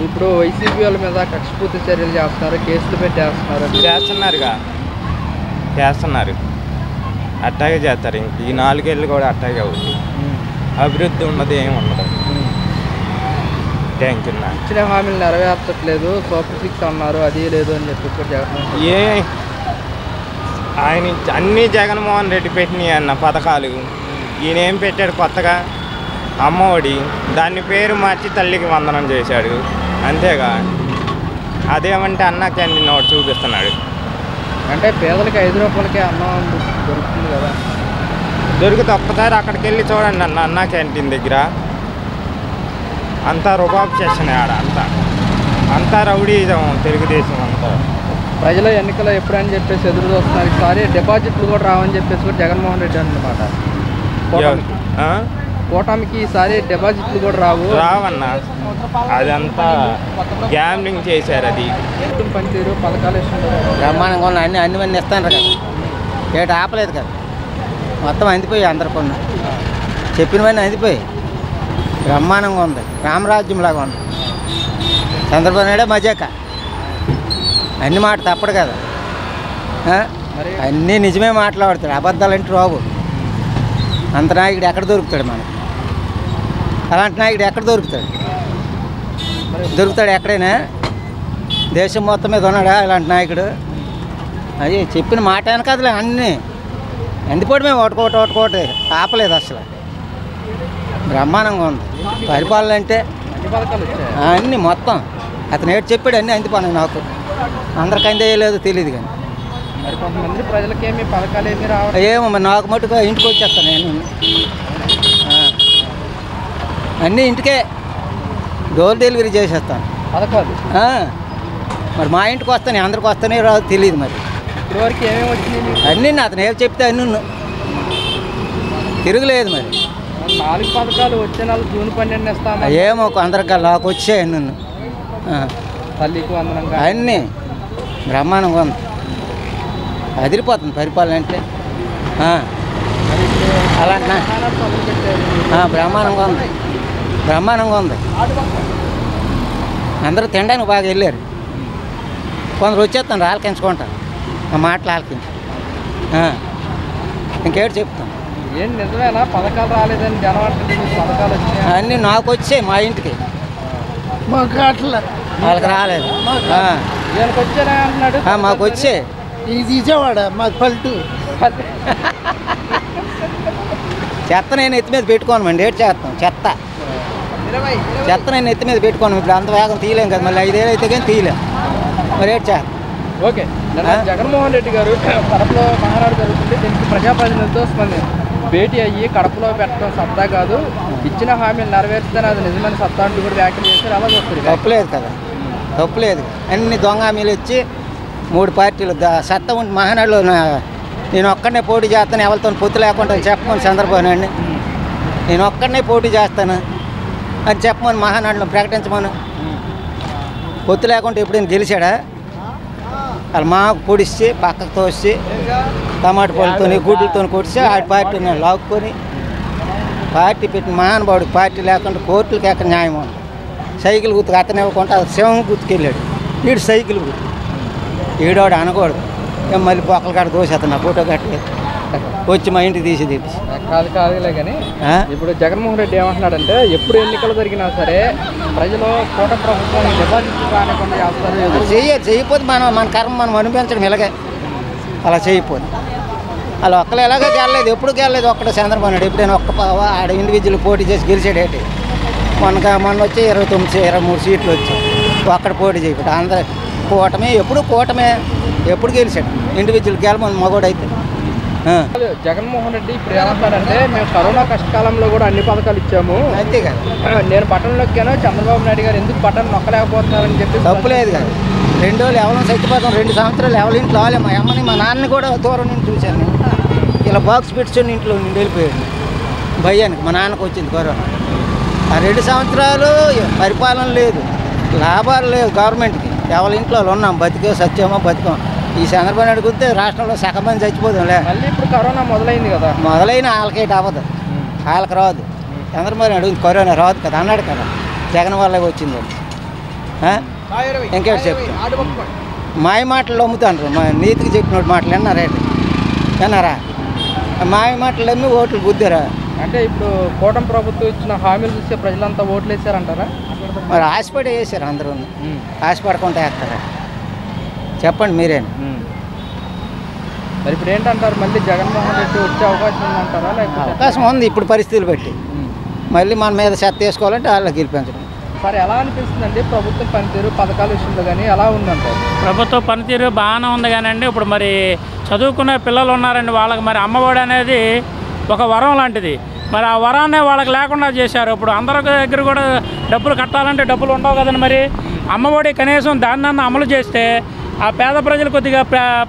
ఇప్పుడు వైసీపీ వాళ్ళ మీద కక్షపూర్తి చర్యలు చేస్తున్నారు, కేసులు పెట్టేస్తున్నారు. చేస్తున్నారు అట్టాగే చేస్తారు. ఇంక ఈ 4 ఏళ్ళు కూడా అట్టాగే అవుతుంది. అభివృద్ధి ఉన్నది ఏమి ఉండదు. Thank you. ఇచ్చిన హామీలు నెరవేర్చట్లేదు, సూపర్ 6 అన్నారు, అది లేదు అని చెప్పి ఆయన అన్నీ జగన్మోహన్ రెడ్డి పెట్టినాయి అన్న పథకాలు. ఈయన ఏం పెట్టాడు కొత్తగా? అమ్మఒడి, దాన్ని పేరు మార్చి తల్లికి వందనం చేశాడు. అంతేగా, అదేమంటే అన్న క్యాంటీన్ ఒకటి చూపిస్తున్నాడు. అంటే పేదలకి 5 రూపాయలకే అన్నం దొరుకుతుంది కదా. దొరికితే ఒక్కసారి అక్కడికి వెళ్ళి చూడండి అన్న క్యాంటీన్ దగ్గర అంతా రుబాబ్ చేసిన ఆడ అంతా రౌడీజం. తెలుగుదేశం అంతా ప్రజల ఎన్నికలు ఎప్పుడని చెప్పేసి ఎదురు చూస్తున్నారు. ఈసారి డిపాజిట్లు కూడా రావని చెప్పేసి కూడా జగన్మోహన్ రెడ్డి అన్నమాట. కూటమికి ఈసారి డిపాజిట్లు కూడా రావన్న. అదంతా గ్యాంబ్లింగ్ చేశారు. అది పనితీరు పథకాలు బ్రహ్మాండంగా ఉన్నాయి. అన్ని ఇస్తాను కదా, ఏట ఆపలేదు కదా, మొత్తం అందిపోయి అందరు కొన్ని చెప్పినవన్నీ అందిపోయి బ్రహ్మాండంగా ఉంది. రామరాజ్యంలాగా ఉంది. చంద్రబాబు నాయుడే మజాక. అన్ని మాట తప్పడు కదా, అన్నీ నిజమే మాట్లాడతాడు. అబద్ధాలంటే రావు. అంత నాయకుడు ఎక్కడ దొరుకుతాడు మనకు? అలాంటి నాయకుడు ఎక్కడ దొరుకుతాడు ఎక్కడైనా? దేశం మొత్తం మీద ఉన్నాడా ఇలాంటి నాయకుడు? అది చెప్పిన మాట వెనకదులే అన్నీ అందిపోవడమే. ఒకటి ఆపలేదు అసలు. బ్రహ్మాండంగా ఉంది పరిపాలన అంటే. అన్నీ మొత్తం అతను ఏడు చెప్పాడు, అన్నీ అందిపోయినాయి. నాకు అందరికి అందేయలేదు తెలియదు కానీ మరి కొంతమంది ప్రజలకేమి పథకాలు ఏమి రావు. ఏమో మరి నాకు మటుకు ఇంటికి వచ్చేస్తాను నేను. అన్నీ ఇంటికే డోర్ డెలివరీ చేసేస్తాను పథకాలు. మరి మా ఇంటికి వస్తాను, అందరికి వస్తానే రాదు తెలియదు. మరి ఇప్పటివరకు ఏమేమి వచ్చినాయి? అన్నీ అతను ఏం చెప్తే అన్నీ తిరగలేదు. మరి 4 పథకాలు వచ్చే నెల జూన్ 12 ఇస్తాను. ఏమో అందరికి నాకు వచ్చాయి అన్నీ. తల్లికి వందనంగా అన్నీ బ్రహ్మాండంగా ఉంది. అదిరిపోతుంది పరిపాలన అంటే. అలాంటి బ్రహ్మాండంగా ఉంది. అందరూ తినడానికి బాగా వెళ్ళారు. కొందరు వచ్చేస్తాను ఆలకించుకుంటాను, ఆ మాటలు ఆలకించి. ఇంకేటి చెప్తాను. ఏం నిజమేనా పథకాలు రాలేదని జనం అంటుంది? పథకాలు వచ్చాయి అన్నీ నాకు వచ్చాయి మా ఇంటికి, వాళ్ళకి రాలేదు. వచ్చారా అంటున్నాడు. మాకు వచ్చాయి. ఇది తీసేవాడ మాకు పల్లెటూరు. చెత్త నేను ఎత్తి మీద పెట్టుకోనమండి. ఏడు చేస్తాం చెత్త నేను ఎత్తి మీద పెట్టుకోను. ఇప్పుడు అంత వేగం తీయలేం కదా, మళ్ళీ 5 ఏళ్ళు అయితే కానీ తీయలేం. మరి ఏడు చేస్తాం. ఓకే, జగన్మోహన్ రెడ్డి గారు కడపలో మహానాడు జరుగుతుంది. దీనికి ప్రజాప్రతినిధులతో భేటీ అయ్యి కడపలో పెట్టడం సత్తా కాదు, ఇచ్చిన హామీలు నెరవేర్చితేనే అది నిజమైన సత్తా అంటూ కూడా వ్యాఖ్యలు చేస్తారు. అలా చూస్తారు. తప్పులేదు కదా, తప్పులేదు. అన్ని దొంగ హామీలు ఇచ్చి 3 పార్టీలు సత్తా ఉంటే మహానాడులో నేను ఒక్కడనే పోటీ చేస్తాను, ఎవరితో పొత్తు లేకుండా చెప్పమని చంద్రబాబు నాయుడిని. నేను ఒక్కడనే పోటీ చేస్తాను అని చెప్పమని మహానాడులో ప్రకటించమని. పొత్తు లేకుండా ఎప్పుడైనా గెలిచాడా? వాళ్ళు మాకు పొడిచి పక్కకు తోసి టమాటా పళ్ళతో గుడ్లతో కొడిచి ఆ పార్టీని లాక్కొని పార్టీ పెట్టిన మహానుభావుడు. పార్టీ లేకుండా కోర్టులకి ఎక్కడ న్యాయం ఉంది? సైకిల్ గుర్తుకు అతను ఇవ్వకుండా శివం గుర్తుకెళ్ళాడు. వీడు సైకిల్ గుర్తు ఈడోడు అనకూడదు. మళ్ళీ బొక్కల కాడ దోసేస్తాను, ఫోటో కట్టి వచ్చి మా ఇంటికి తీసి తెప్పించి. కాదులే కానీ ఇప్పుడు జగన్మోహన్ రెడ్డి ఏమంటున్నాడంటే, ఎప్పుడు ఎన్నికలు జరిగినా సరే ప్రజలు కోట ప్రభుత్వానికి డిపాజిట్లు రానికుండా చేస్తారు. చేయకపోతే మన కర్మ మనం అనిపించడం ఇలాగే. అలా చేయకపోతే అలా ఒక్కరు ఎలాగో గెలలేదు, ఎప్పుడు గెలలేదు. ఒక్కడే చంద్రబాబు నాయుడు ఎప్పుడైనా ఆడ ఇండివిజువల్ పోటీ చేసి గెలిచాడేంటి? మొన్న వచ్చి 23 సీట్లు వచ్చాయి. ఒక్కడ పోటీ చేయకుండా అందరూ కూటమే ఎప్పుడు గెలిచాడు. ఇండివిజువల్ గెలమని మగోడైతే. జగన్మోహన్ రెడ్డి ఇప్పుడు ఏమంటారంటే, మేము కరోనా కష్టకాలంలో కూడా అన్ని పథకాలు ఇచ్చాము, అంతే కదా. నేను బటన్ నొక్కాను, చంద్రబాబు నాయుడు గారు ఎందుకు బటన్ నొక్కలేకపోతున్నారని చెప్పి. తప్పులేదు కదా. 2 రోజులు ఎవరైనా చచ్చిపోతాం, 2 సంవత్సరాలు ఎవరి ఇంట్లో వాళ్ళే. మా అమ్మని మా నాన్నని కూడా దూరం నుంచి చూశాను. ఇలా బాక్స్ పెట్టుకొని ఇంట్లో నుండి వెళ్ళిపోయాడు భయానికి. మా నాన్నకు వచ్చింది కరోనా. ఆ 2 సంవత్సరాలు పరిపాలన లేదు, లాభాలు లేవు గవర్నమెంట్కి. ఎవరి ఇంట్లో ఉన్నాం, బతికే సత్యమో బతికాం. ఈ చంద్రబాబు నాయుడు గుర్తే రాష్ట్రంలో సగం మంది చచ్చిపోతాంలే. మళ్ళీ ఇప్పుడు కరోనా మొదలైంది కదా. మొదలైన వాళ్ళకేటి అవ్వదు, వాళ్ళకి రాదు. చంద్రబాబు నాయుడు కరోనా రాదు కదా అన్నాడు కదా, జగన్ వల్లే వచ్చింది. ఇంకేటి చెప్తాను మాయ మాటలు అమ్ముతాను మా నీతికి చెప్పిన మాటలు విన్నారా మాయ మాటలు అమ్మి ఓట్లు బుద్ధిరా. అంటే ఇప్పుడు కూటమి ప్రభుత్వం ఇచ్చిన హామీలు చూస్తే ప్రజలంతా ఓట్లు వేసారంటారా? మరి ఆశపడి వేసారు అందరూ, ఆశపడకుండా వేస్తారా చెప్పండి మీరే. మరి ఇప్పుడు ఏంటంటారు, మళ్ళీ జగన్మోహన్ రెడ్డి వచ్చే అవకాశం ఉందంటారా? లేకపోతే అవకాశం ఉంది ఇప్పుడు పరిస్థితులు బట్టి. మళ్ళీ మన మీద చెత్త వేసుకోవాలంటే వాళ్ళకి గెలిపించడం. సార్ ఎలా అనిపిస్తుందండి ప్రభుత్వం పనితీరు పథకాల విషయంలో కానీ ఎలా ఉందంటారు? ప్రభుత్వ పనితీరు బాగానే ఉంది కానీ అండి, ఇప్పుడు మరి చదువుకునే పిల్లలు ఉన్నారండి, వాళ్ళకి మరి అమ్మఒడి అనేది ఒక వరం లాంటిది. మరి ఆ వరాన్ని వాళ్ళకి లేకుండా చేశారు. ఇప్పుడు అందరి దగ్గర కూడా డబ్బులు కట్టాలంటే డబ్బులు ఉండవు కదండి. మరి అమ్మఒడి కనీసం దాన్ని అమలు చేస్తే ఆ పేద ప్రజలు కొద్దిగా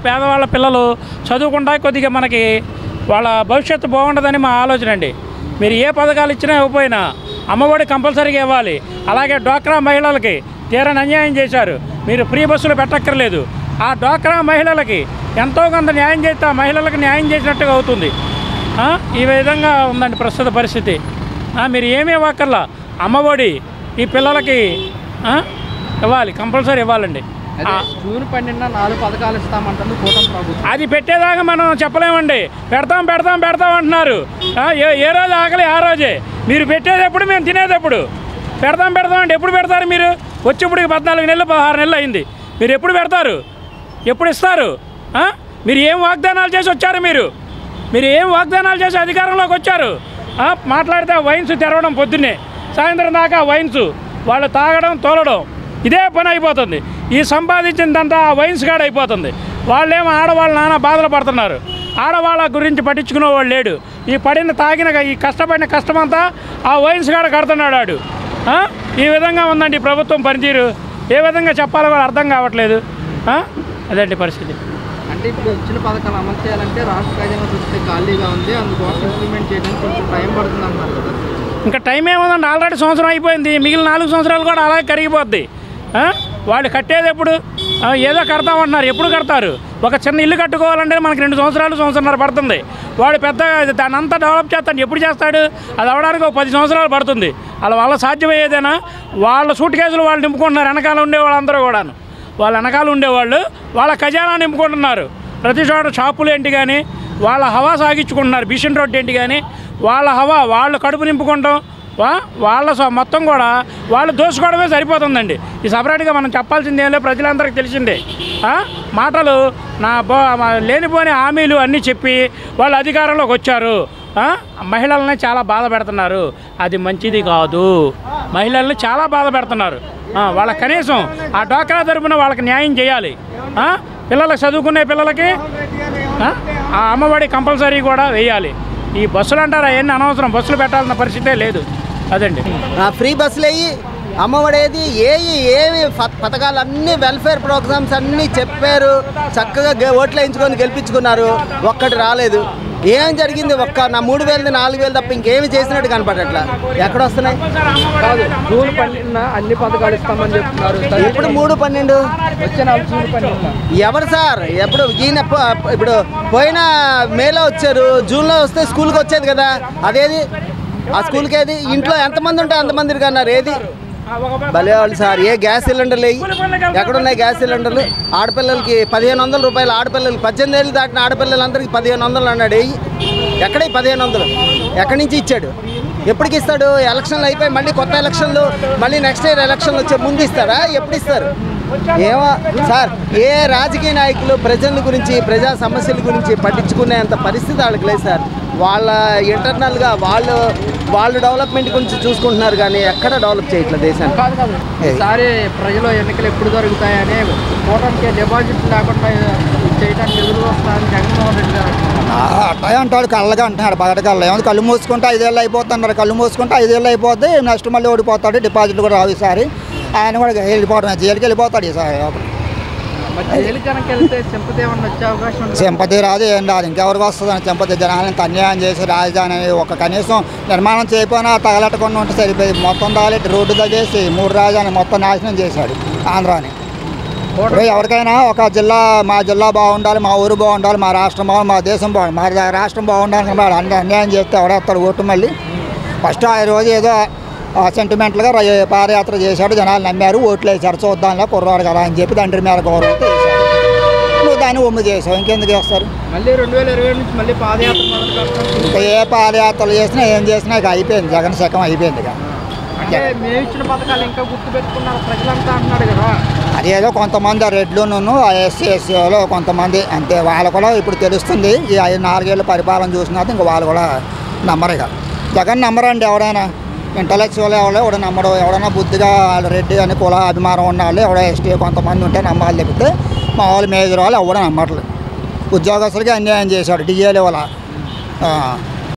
పేదవాళ్ళ పిల్లలు చదువుకుంటా కొద్దిగా మనకి వాళ్ళ భవిష్యత్తు బాగుంటుందని మా ఆలోచన అండి. మీరు ఏ పథకాలు ఇచ్చినా ఇవ్వకపోయినా అమ్మఒడి కంపల్సరీగా ఇవ్వాలి. అలాగే డ్వాక్రా మహిళలకి తీరని అన్యాయం చేశారు, మీరు ఫ్రీ బస్సులు పెట్టక్కర్లేదు. ఆ డ్వాక్రా మహిళలకి ఎంతో కొంత న్యాయం చేస్తే ఆ మహిళలకు న్యాయం చేసినట్టుగా అవుతుంది. ఈ విధంగా ఉందండి ప్రస్తుత పరిస్థితి. మీరు ఏమీ ఇవ్వక్కర్లా, అమ్మఒడి ఈ పిల్లలకి ఇవ్వాలి, కంపల్సరీ ఇవ్వాలండి. జూన్ 12న 4 పథకాలు ఇస్తామంటుంది కూటమి ప్రభుత్వం. అది పెట్టేదాకా మనం చెప్పలేమండి. పెడతాం అంటున్నారు. ఏ రోజు ఆకలి ఆ రోజే. మీరు పెట్టేటప్పుడు మేము తినేటప్పుడు పెడతాం అంటే ఎప్పుడు పెడతారు మీరు? వచ్చేప్పటికి 14 నెలలు 16 నెలలు అయింది. మీరు ఎప్పుడు పెడతారు? ఎప్పుడు ఇస్తారు? మీరు ఏం వాగ్దానాలు చేసి వచ్చారు? మీరు ఏం వాగ్దానాలు చేసి అధికారంలోకి వచ్చారు? మాట్లాడితే వైన్స్ తెరవడం, పొద్దున్నే సాయంత్రం దాకా వైన్స్ వాళ్ళు తాగడం తోలడం ఇదే పని అయిపోతుంది. ఈ సంపాదించిందంతా వైన్స్ కాడ అయిపోతుంది. వాళ్ళేమో ఆడవాళ్ళ నాన్న బాధలు పడుతున్నారు. ఆడవాళ్ళ గురించి పట్టించుకునే వాళ్ళు లేడు. ఈ కష్టపడిన కష్టమంతా ఆ వైన్స్ కాడ కడుతున్నాడు వాడు. ఈ విధంగా ఉందండి ప్రభుత్వం పనితీరు. ఏ విధంగా చెప్పాలో కూడా అర్థం కావట్లేదు. అదండి పరిస్థితి. అంటే ఇప్పుడు ఇచ్చిన పథకాలు అమలు చేయాలంటే రాష్ట్ర ఖజానా చూస్తే ఖాళీగా ఉంది, అందుకోసం ఇంప్లిమెంట్ చేయడానికి కొంచెం టైం పడుతుంది అన్నారు కదా. ఇంకా టైం ఏముందండి, ఆల్రెడీ సంవత్సరం అయిపోయింది. మిగిలిన 4 సంవత్సరాలు కూడా అలాగే కరిగిపోద్ది. వాళ్ళు కట్టేది ఎప్పుడు? ఏదో కడతామంటున్నారు. ఎప్పుడు కడతారు? ఒక చిన్న ఇల్లు కట్టుకోవాలంటే మనకి 2 సంవత్సరాలు 1.5 సంవత్సరాలు పడుతుంది. వాడు పెద్ద దాన్ని అంతా డెవలప్ చేస్తాడు, ఎప్పుడు చేస్తాడు? అది అవ్వడానికి ఒక 10 సంవత్సరాలు పడుతుంది. వాళ్ళ సాధ్యమయ్యేదేనా? వాళ్ళ సూట్ కేసులు వాళ్ళు నింపుకుంటున్నారు. వెనకాల ఉండేవాళ్ళందరూ కూడాను వాళ్ళ వెనకాల ఉండేవాళ్ళు వాళ్ళ ఖజానా నింపుకుంటున్నారు. ప్రతి చోట షాపులు ఏంటి కానీ వాళ్ళ హవా సాగించుకుంటున్నారు. బిషన్ రోడ్ ఏంటి కానీ వాళ్ళ హవా వాళ్ళు కడుపు నింపుకుంటాం, వాళ్ళ మొత్తం కూడా వాళ్ళు దోసుకోవడమే సరిపోతుందండి. ఈ సపరేట్గా మనం చెప్పాల్సింది ఏం లేదు, ప్రజలందరికీ తెలిసిందే. మాటలు లేనిపోని హామీలు అన్నీ చెప్పి వాళ్ళు అధికారంలోకి వచ్చారు. మహిళల్ని చాలా బాధ పెడుతున్నారు. అది మంచిది కాదు. మహిళల్ని చాలా బాధ పెడుతున్నారు. వాళ్ళకి కనీసం ఆ డ్వాక్రా తరపున వాళ్ళకి న్యాయం చేయాలి. పిల్లలకు చదువుకునే పిల్లలకి ఆ అమ్మఒడి కంపల్సరీ కూడా వేయాలి. ఈ బస్సులు అంటారా ఎన్ని అనవసరం, బస్సులు పెట్టాల్సిన పరిస్థితే లేదు. అదండి ఫ్రీ బస్సులు అయ్యి అమ్మఒడేది ఏవి పథకాలు అన్నీ వెల్ఫేర్ ప్రోగ్రామ్స్ అన్నీ చెప్పారు. చక్కగా ఓట్లు వేయించుకొని గెలిపించుకున్నారు. ఒక్కటి రాలేదు. ఏం జరిగింది? ఒక్క 3,000 4,000 తప్ప ఇంకేమి చేసినట్టు కనపడట్లా. ఎక్కడ వస్తున్నాయి? జూన్ 12న అన్ని పథకాలు ఇస్తామని చెప్తున్నారు. ఎప్పుడు 3/12? వచ్చే జూన్ 12న. ఎవరు సార్? ఎప్పుడు ఈయన ఇప్పుడు పోయిన మేలో వచ్చారు, జూన్లో వస్తే స్కూల్కి వచ్చేది కదా. అదేది ఆ స్కూల్కి? ఏది ఇంట్లో ఎంతమంది ఉంటే అంతమందికి అన్నారు. ఏది భలే వాళ్ళు సార్. ఏ గ్యాస్ సిలిండర్లు అయ్యి ఎక్కడున్నాయి గ్యాస్ సిలిండర్లు? ఆడపిల్లలకి 1,500 రూపాయలు, ఆడపిల్లలకి 18 ఏళ్ళు దాటిన ఆడపిల్లలందరికీ 1,500 అన్నాడు. ఎక్కడ 1,500? ఎక్కడి నుంచి ఇచ్చాడు? ఎప్పటికి ఇస్తాడు? ఎలక్షన్లు అయిపోయి మళ్ళీ కొత్త ఎలక్షన్లు, మళ్ళీ నెక్స్ట్ ఇయర్ ఎలక్షన్లు వచ్చే ముందు ఇస్తారా? ఎప్పుడు ఇస్తారు? ఏమో సార్, ఏ రాజకీయ నాయకులు ప్రజల గురించి, ప్రజా సమస్యల గురించి పట్టించుకునేంత పరిస్థితి వాళ్ళకి లేదు సార్. వాళ్ళ ఇంటర్నల్గా వాళ్ళు డెవలప్మెంట్ గురించి చూసుకుంటున్నారు కానీ ఎక్కడ డెవలప్ చేయట్లేదు దేశాన్ని. కాదు ఈసారి ప్రజలు ఎన్నికలు ఎప్పుడు జరుగుతాయని కూటమికి డిపాజిట్ లేకుండా చేయడానికి ఎదురు వస్తారని జగన్మోహన్ రెడ్డి గారు అట్లా అంటాడు. కళ్ళగా అంటున్నాడు పగటికల్లా. ఏమో కళ్ళు మూసుకుంటే 5 ఏళ్ళు అయిపోతున్నారు. కళ్ళు మూసుకుంటే 5 ఏళ్ళు అయిపోద్ది. నెక్స్ట్ మళ్ళీ ఓడిపోతాడు. డిపాజిట్లు కూడా రావు ఈసారి. ఆయన కూడా వెళ్ళిపోవడం, జైలుకి వెళ్ళిపోతాడు ఈసారి. సింపతి రాదు, ఏం రాదు. ఇంకెవరికి వస్తుందని సింపతి? జనాలను అన్యాయం చేసి రాజధాని ఒక కనీసం నిర్మాణం చేయకపోయినా తగలెట్టకుండా ఉంటే సరిపోయి మొత్తం తగలెట్టి రోడ్డు తగ్గేసి 3 రాజధాని మొత్తం నాశనం చేశాడు ఆంధ్రాని. ఇప్పుడు ఎవరికైనా ఒక జిల్లా, మా జిల్లా బాగుండాలి, మా ఊరు బాగుండాలి, మా రాష్ట్రం బాగుండాలి, మా దేశం బాగుండాలి, మా రాష్ట్రం బాగుండాలని అన్యాయం చేస్తే ఎవడేస్తాడు ఓటు? మళ్ళీ ఫస్ట్ ఆ రోజు ఏదో సెంటిమెంట్లుగా పాదయాత్ర చేశాడు, జనాలు నమ్మారు, ఓట్లు వేశారు, చూద్దాంలో కుర్రాడు కదా అని చెప్పి తండ్రి మీద గౌరవంతో వేశాడు. నువ్వు దాన్ని ఒమ్ము చేసావు, ఇంకెందుకు వేస్తారు? మళ్ళీ 2020 నుంచి మళ్ళీ పాదయాత్ర మొదలు పెడతాం. ఇంకా ఏ పాదయాత్రలు చేసినా ఏం చేసినా ఇక అయిపోయింది, జగన్ శకం అయిపోయింది. ఇక అంటే మేము ఇచ్చిన పథకాలు ఇంకా గుర్తు పెట్టుకున్నారు ప్రజలంతా అంటున్నాడు కదా. అదేదో కొంతమంది రెడ్లును ఆ ఎస్సీలో కొంతమంది అంతే, వాళ్ళు కూడా ఇప్పుడు తెలుస్తుంది. ఈ 4 ఏళ్ళ పరిపాలన చూసినాక ఇంకా వాళ్ళు కూడా నమ్మరు. ఇక జగన్ నమ్మరండి ఎవడైనా, ఇంటలెక్చువల్ ఎవడో నమ్మడు. ఎవడైనా బుద్ధిగా వాళ్ళు రెడ్డి అని కుల అభిమానం ఉన్న వాళ్ళు ఎవడో ఎస్టీ కొంతమంది ఉంటే నమ్మాలి తప్పితే మా వాళ్ళు మేజర్ వాళ్ళు ఎవడో నమ్మట్లేదు. ఉద్యోగస్తులకి అన్యాయం చేశాడు, డిఏలు వల్ల